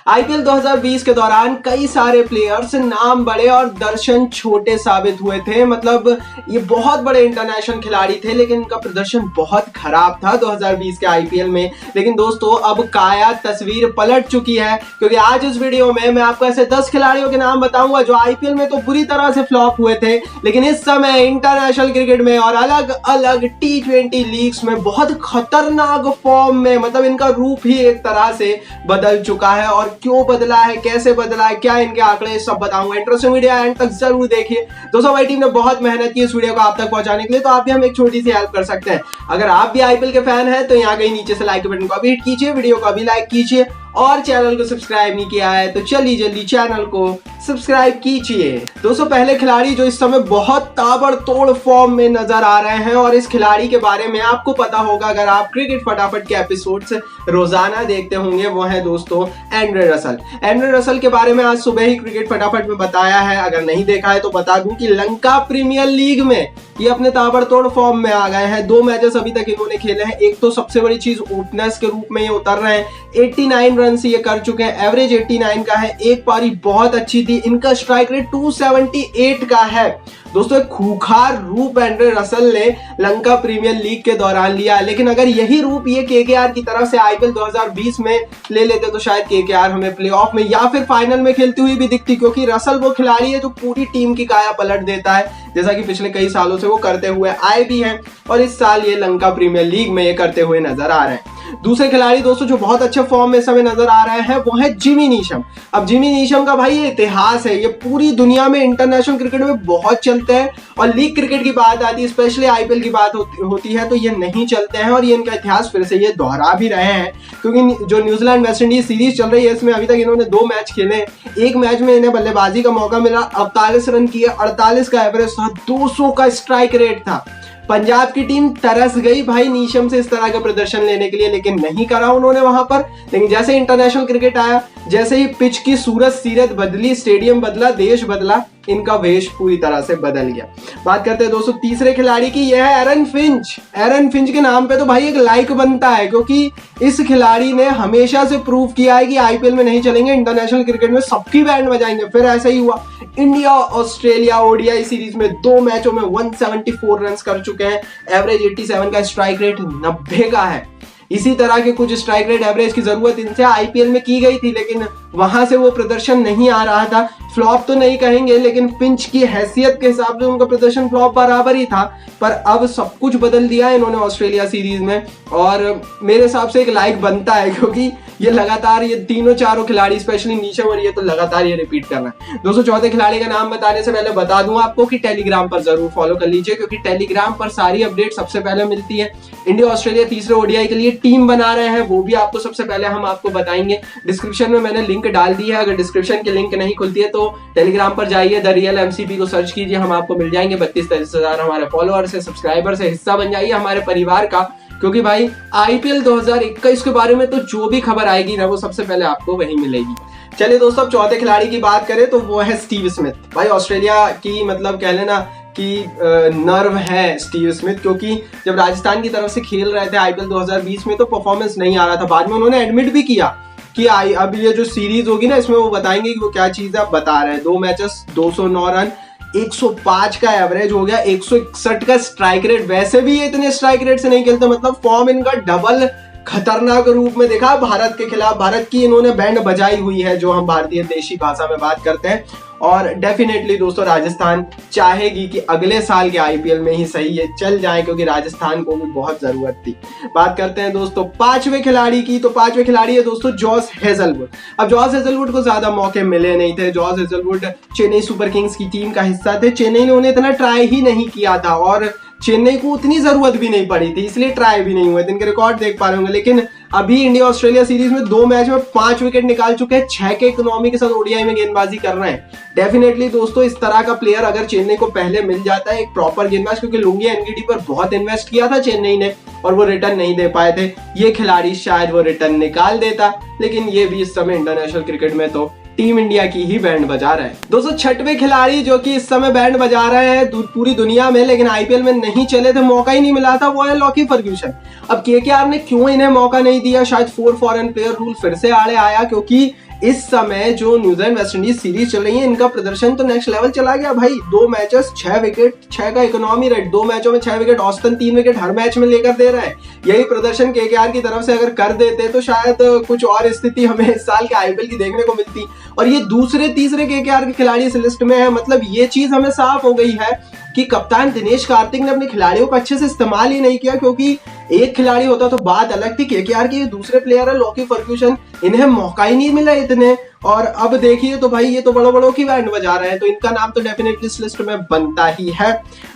IPL 2020 के दौरान कई सारे प्लेयर्स नाम बड़े और दर्शन छोटे साबित हुए थे। मतलब ये बहुत बड़े इंटरनेशनल खिलाड़ी थे लेकिन इनका प्रदर्शन बहुत खराब था 2020 के आईपीएल में। लेकिन दोस्तों अब काया तस्वीर पलट चुकी है, क्योंकि आज इस वीडियो में मैं आपको ऐसे 10 खिलाड़ियों के नाम बताऊंगा जो आईपीएल में तो बुरी तरह से फ्लॉप हुए थे, लेकिन इस समय इंटरनेशनल क्रिकेट में और अलग अलग T20 लीग्स में बहुत खतरनाक फॉर्म में, मतलब इनका रूप ही एक तरह से बदल चुका है। और क्यों बदला है, कैसे बदला है, क्या इनके आंकड़े, सब बताऊंगा। इंटरेस्टिंग वीडियो एंड तक जरूर देखिए। दोस्तों हमारी टीम ने बहुत मेहनत की इस वीडियो को आप तक पहुंचाने के लिए, तो आप भी हम एक छोटी सी हेल्प कर सकते हैं। अगर आप भी आईपीएल के फैन हैं तो यहाँ कहीं नीचे से लाइक के बटन को अभी हिट कीजिए, वीडियो को अभी लाइक कीजिए और चैनल को सब्सक्राइब नहीं किया है तो चलिए जल्दी चैनल को सब्सक्राइब कीजिए। दोस्तों पहले खिलाड़ी जो इस समय बहुत ताबड़तोड़ फॉर्म में नजर आ रहे हैं, और इस खिलाड़ी के बारे में आपको पता होगा अगर आप क्रिकेट फटाफट के एपिसोड्स रोजाना देखते होंगे, वो है दोस्तों एंड्रे रसल। एंड्रे रसल के बारे में आज सुबह ही क्रिकेट फटाफट में बताया है, अगर नहीं देखा है तो बता दूं कि लंका प्रीमियर लीग में ये अपने ताबड़तोड़ फॉर्म में आ गए हैं। 2 मैचेस अभी तक इन्होंने खेले हैं। एक तो सबसे बड़ी चीज ओपनर्स के रूप में ये उतर रहे हैं। 89 रन ये कर चुके हैं, एवरेज 89 का है। एक पारी बहुत अच्छी थी, इनका स्ट्राइक रेट 278 का है। दोस्तों एक खूंखार रूप एंड्रे रसल ने लंका प्रीमियर लीग के दौरान लिया है, लेकिन अगर यही रूप ये केकेआर की तरफ से आईपीएल 2020 में ले लेते तो शायद केकेआर हमें प्लेऑफ में या फिर फाइनल में खेलती हुई भी दिखती, क्योंकि रसल वो खिलाड़ी है जो पूरी टीम की काया पलट देता है, जैसा कि पिछले कई सालों से वो करते हुए आए भी हैं, और इस साल ये लंका प्रीमियर लीग में ये करते हुए नजर आ रहे हैं। दूसरे खिलाड़ी दोस्तों जो बहुत अच्छे फॉर्म में समय नजर आ रहे हैं वो है जिमी नीशम। अब जिमी नीशम का भाई ये इतिहास है, ये पूरी दुनिया में इंटरनेशनल क्रिकेट में बहुत चलते हैं, और लीग क्रिकेट की बात आती है, स्पेशली आईपीएल की बात होती है तो ये नहीं चलते हैं। और ये इनका इतिहास फिर से ये दोहरा भी रहे हैं, क्योंकि जो न्यूजीलैंड वेस्ट इंडीज सीरीज चल रही है इसमें अभी तक इन्होंने 2 मैच खेले। एक मैच में इन्हें बल्लेबाजी का मौका मिला, 48 रन किए, 48 का एवरेज था, 200 का स्ट्राइक रेट था। पंजाब की टीम तरस गई भाई नीशम से इस तरह का प्रदर्शन लेने के लिए, लेकिन नहीं करा उन्होंने वहां पर। लेकिन जैसे इंटरनेशनल क्रिकेट आया, जैसे ही पिच की सूरत सीरत बदली, स्टेडियम बदला, देश बदला, इनका वेश पूरी तरह से बदल गया। बात करते हैं दोस्तों तीसरे खिलाड़ी की, यह है एरन फिंच। एरन फिंच के नाम पे तो भाई एक लाइक बनता है, क्योंकि इस खिलाड़ी ने हमेशा से प्रूव किया है कि आईपीएल में नहीं चलेंगे, इंटरनेशनल क्रिकेट में सबकी बैंड बजाएंगे। फिर ऐसा ही हुआ, इंडिया ऑस्ट्रेलिया ओडीआई सीरीज में 2 मैचों में 174 रन कर चुके हैं, एवरेज 87 का, स्ट्राइक रेट 90 का है। इसी तरह के कुछ स्ट्राइक रेट एवरेज की जरूरत इनसे आईपीएल में की गई थी, लेकिन वहां से वो प्रदर्शन नहीं आ रहा था। फ्लॉप तो नहीं कहेंगे, लेकिन पिंच की हैसियत के हिसाब से उनका प्रदर्शन फ्लॉप बराबर ही था। पर अब सब कुछ बदल दिया है इन्होंने ऑस्ट्रेलिया सीरीज में, और मेरे हिसाब से एक लाइक बनता है, क्योंकि ये लगातार ये तीनों चारों खिलाड़ी, स्पेशली नीशम और ये तो लगातार ये रिपीट कर रहे हैं। दोस्तों चौथे खिलाड़ी का नाम बताने से पहले बता दूं आपको कि टेलीग्राम पर जरूर फॉलो कर लीजिए, क्योंकि टेलीग्राम पर सारी अपडेट सबसे पहले मिलती है। इंडिया ऑस्ट्रेलिया तीसरे ओडीआई के लिए टीम बना रहे हैं, वो भी आपको सबसे पहले हम आपको बताएंगे। डिस्क्रिप्शन में मैंने लिंक डाल दी है, अगर डिस्क्रिप्शन की लिंक नहीं खुलती है तो टेलीग्राम पर जाइए, द रियल एमसीपी को सर्च कीजिए, हम आपको मिल जाएंगे। 32-33 हजार हमारे फॉलोअर्स है, सब्सक्राइबर्स है, हिस्सा बन जाइए हमारे परिवार का, क्योंकि भाई आईपीएल 2021 के बारे में तो जो भी खबर आएगी ना वो सबसे पहले आपको वही मिलेगी। चलिए दोस्तों अब चौथे खिलाड़ी की बात करें तो वो है स्टीव स्मिथ। भाई ऑस्ट्रेलिया की मतलब कह लेना कि नर्व है स्टीव स्मिथ, क्योंकि जब राजस्थान की तरफ से खेल रहे थे आईपीएल 2020 में तो परफॉर्मेंस नहीं आ रहा था। बाद में उन्होंने एडमिट भी किया कि अब ये जो सीरीज होगी ना इसमें वो बताएंगे कि वो क्या चीज है, बता रहे हैं। 2 मैचेस 209 रन, 105 का एवरेज हो गया, 161 का स्ट्राइक रेट। वैसे भी ये इतने स्ट्राइक रेट से नहीं खेलते, मतलब फॉर्म इनका डबल खतरनाक रूप में देखा भारत के खिलाफ। भारत की इन्होंने बैंड बजाई हुई है, जो हम भारतीय देशी भाषा में बात करते हैं। और डेफिनेटली दोस्तों राजस्थान चाहेगी कि अगले साल के आईपीएल में ही सही ये चल जाए, क्योंकि राजस्थान को भी बहुत जरूरत थी। बात करते हैं दोस्तों 5वें खिलाड़ी की, तो 5वें खिलाड़ी है दोस्तों जॉस हेजलवुड। अब जॉस हेजलवुड को ज्यादा मौके मिले नहीं थे। Josh Hazlewood Chennai super Kings की टीम का हिस्सा थे, चेन्नई ने उन्हें इतना ट्राई ही नहीं किया था, और चेन्नई को उतनी जरूरत भी नहीं पड़ी थी, इसलिए ट्राई भी नहीं हुए थे। इनके रिकॉर्ड देख पा रहे होंगे, लेकिन अभी इंडिया ऑस्ट्रेलिया सीरीज में 2 मैच में 5 विकेट निकाल चुके हैं, 6 के इकोनॉमी के साथ ओडीआई में गेंदबाजी कर रहे हैं। डेफिनेटली दोस्तों इस तरह का प्लेयर अगर चेन्नई को पहले मिल जाता है, एक प्रॉपर गेंदबाज, क्योंकि लुंगी एनगीडी पर बहुत इन्वेस्ट किया था चेन्नई ने और वो रिटर्न नहीं दे पाए थे, ये खिलाड़ी शायद वो रिटर्न निकाल देता। लेकिन ये भी इस समय इंटरनेशनल क्रिकेट में तो टीम इंडिया की ही बैंड बजा रहे हैं। दोस्तों 6वें खिलाड़ी जो कि इस समय बैंड बजा रहे हैं पूरी दुनिया में, लेकिन आईपीएल में नहीं चले थे, मौका ही नहीं मिला था, वो है लॉकी फर्ग्यूसन। अब केकेआर ने क्यों इन्हें मौका नहीं दिया, शायद 4 फॉरेन प्लेयर रूल फिर से आड़े आया, क्योंकि इस समय जो न्यूजीलैंड वेस्ट इंडीज सीरीज चल रही है, इनका प्रदर्शन तो नेक्स्ट लेवल चला गया भाई। 2 मैचेस 6 विकेट, 6 का इकोनॉमी रेट, 2 मैचों में 6 विकेट, ऑस्टन 3 विकेट हर मैच में लेकर दे रहा है। यही प्रदर्शन केकेआर की तरफ से अगर कर देते तो शायद कुछ और स्थिति हमें इस साल के आईपीएल की देखने को मिलती। और ये दूसरे तीसरे केकेआर के खिलाड़ी इस लिस्ट में है। मतलब ये चीज हमें साफ हो गई है कि कप्तान दिनेश कार्तिक ने अपने खिलाड़ियों का अच्छे से इस्तेमाल ही नहीं किया, क्योंकि एक खिलाड़ी होता तो बात अलग थी। केकेआर के दूसरे प्लेयर है लॉकी फर्ग्यूसन, इन्हें मौका ही नहीं मिला इतने। और अब देखिए तो भाई ये तो बड़ों की बैंड बजा रहे हैं, तो इनका नाम तो डेफिनेटली इस लिस्ट में बनता ही है।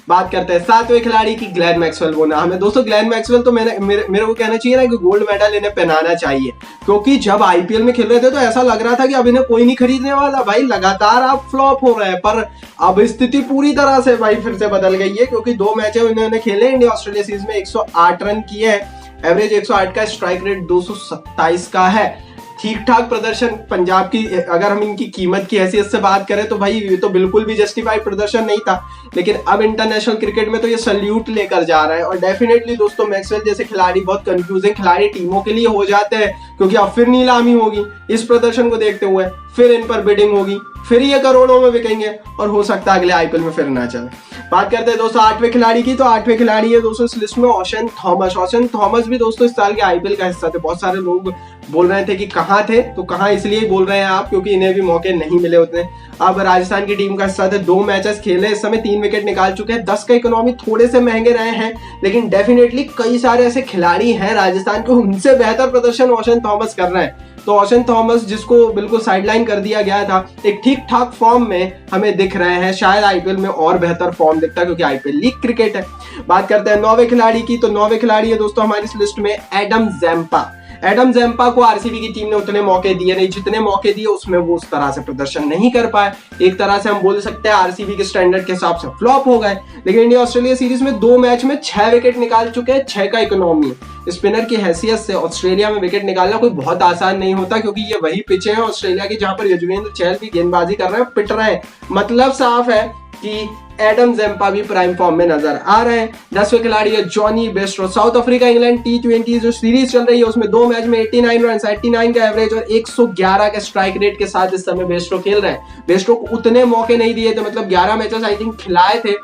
बात करते हैं 7वें खिलाड़ी की, ग्लेन मैक्सवेल वो नाम है दोस्तों। ग्लेन मैक्सवेल तो मेरे को कहना चाहिए ना कि गोल्ड मेडल इन्हें पहनाना चाहिए, क्योंकि जब आईपीएल में खेल रहे थे तो ऐसा लग रहा था कि अब इन्हें कोई नहीं खरीदने वाला। भाई लगातार आप फ्लॉप हो रहे हैं, पर अब स्थिति पूरी तरह से भाई फिर से बदल गई है, क्योंकि 2 मैच इन्होंने खेले इंडिया ऑस्ट्रेलिया सीरीज में, 108 रन किए हैं, एवरेज 108 का, स्ट्राइक रेट 227 का है। ठीक ठाक प्रदर्शन पंजाब की, अगर हम इनकी कीमत की हैसियत से बात करें तो भाई ये तो बिल्कुल भी जस्टिफाइड प्रदर्शन नहीं था, लेकिन अब इंटरनेशनल क्रिकेट में तो ये सल्यूट लेकर जा रहा है। और डेफिनेटली दोस्तों मैक्सवेल जैसे खिलाड़ी बहुत कंफ्यूजिंग खिलाड़ी टीमों के लिए हो जाते हैं, क्योंकि अब फिर नीलामी होगी इस प्रदर्शन को देखते हुए, फिर इन पर बिडिंग होगी, फिर ये करोड़ों में बिकेंगे और हो सकता है अगले आईपीएल में फिर ना चले। बात करते हैं दोस्तों 8वें खिलाड़ी की, तो 8वें खिलाड़ी है दोस्तों इस लिस्ट में ओशन थॉमस। ओशन थॉमस भी दोस्तों इस साल के आईपीएल का हिस्सा थे। बहुत सारे लोग बोल रहे थे कि कहाँ थे, तो कहाँ इसलिए बोल रहे हैं आप क्योंकि इन्हें भी मौके नहीं मिले उतने। अब राजस्थान की टीम का हिस्सा थे, 2 मैचेस खेले, इस समय 3 विकेट निकाल चुके हैं। 10 का इकोनॉमी, थोड़े से महंगे रहे हैं, लेकिन डेफिनेटली कई सारे ऐसे खिलाड़ी हैं राजस्थान के, उनसे बेहतर प्रदर्शन ओशन थॉमस कर रहे हैं। तो ओशन थॉमस जिसको बिल्कुल साइडलाइन कर दिया गया था, एक ठीक ठाक फॉर्म में हमें दिख रहे हैं। शायद आईपीएल में और बेहतर फॉर्म दिखता है, क्योंकि आईपीएल लीग क्रिकेट है। बात करते हैं 9वें खिलाड़ी की, तो 9वें खिलाड़ी है दोस्तों हमारी इस लिस्ट में एडम ज़ैम्पा। एडम ज़ैम्पा को आरसीबी की टीम ने उतने मौके दिए नहीं, जितने मौके दिए उसमें वो उस तरह से प्रदर्शन नहीं कर पाए। एक तरह से हम बोल सकते हैं आरसीबी के स्टैंडर्ड के हिसाब से फ्लॉप हो गए। लेकिन इंडिया ऑस्ट्रेलिया सीरीज में 2 मैच में 6 विकेट निकाल चुके हैं, 6 का इकोनॉमी। स्पिनर की हैसियत से ऑस्ट्रेलिया में विकेट निकालना कोई बहुत आसान नहीं होता, क्योंकि ये वही पिचे हैं ऑस्ट्रेलिया की जहां पर युजवेंद्र चहल भी गेंदबाजी कर रहे हैं, पिट रहे हैं। मतलब साफ है कि एडम ज़ैम्पा भी प्राइम फॉर्म में नजर आ रहे हैं। 10वें खिलाड़ी है Johnny Bairstow. South Africa England T20 जो सीरीज चल रही है उसमें 2 मैच में 89 रन, 89 का एवरेज और 111 के स्ट्राइक रेट के साथ इस समय बेस्ट्रो खेल रहे हैं। बेस्ट्रो को उतने मौके नहीं दिए थे, मतलब 11 मैचेस आई थिंक खिलाए थे,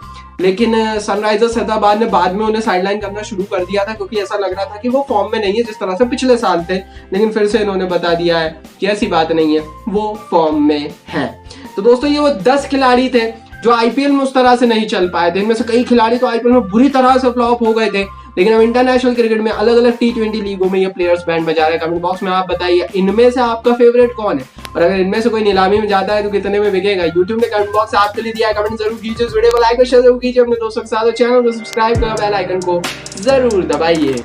लेकिन सनराइजर्स हैदराबाद ने बाद में उन्हें साइडलाइन करना शुरू कर दिया था, क्योंकि ऐसा लग रहा था कि वो फॉर्म में नहीं है जिस तरह से पिछले साल थे। लेकिन फिर से इन्होंने बता दिया है कि ऐसी बात नहीं है, वो फॉर्म में है। तो दोस्तों ये वो 10 खिलाड़ी थे जो आईपीएल में उस तरह से नहीं चल पाए थे। इनमें से कई खिलाड़ी तो आईपीएल में बुरी तरह से फ्लॉप हो गए थे, लेकिन अब इंटरनेशनल क्रिकेट में अलग अलग T20 लीगों में ये प्लेयर्स बैंड बजा रहे हैं। कमेंट बॉक्स में आप बताइए इनमें से आपका फेवरेट कौन है, और अगर इनमें से कोई नीलामी में जाता है तो कितने में बिकेगा। यूट्यूब ने कमेंट बॉक्स आपके लिए दिया है, कमेंट जरूर कीजिए, इस वीडियो को लाइक और शेयर जरूर कीजिए अपने दोस्तों के साथ, और चैनल को सब्सक्राइब कर बेल आइकन को जरूर दबाइए।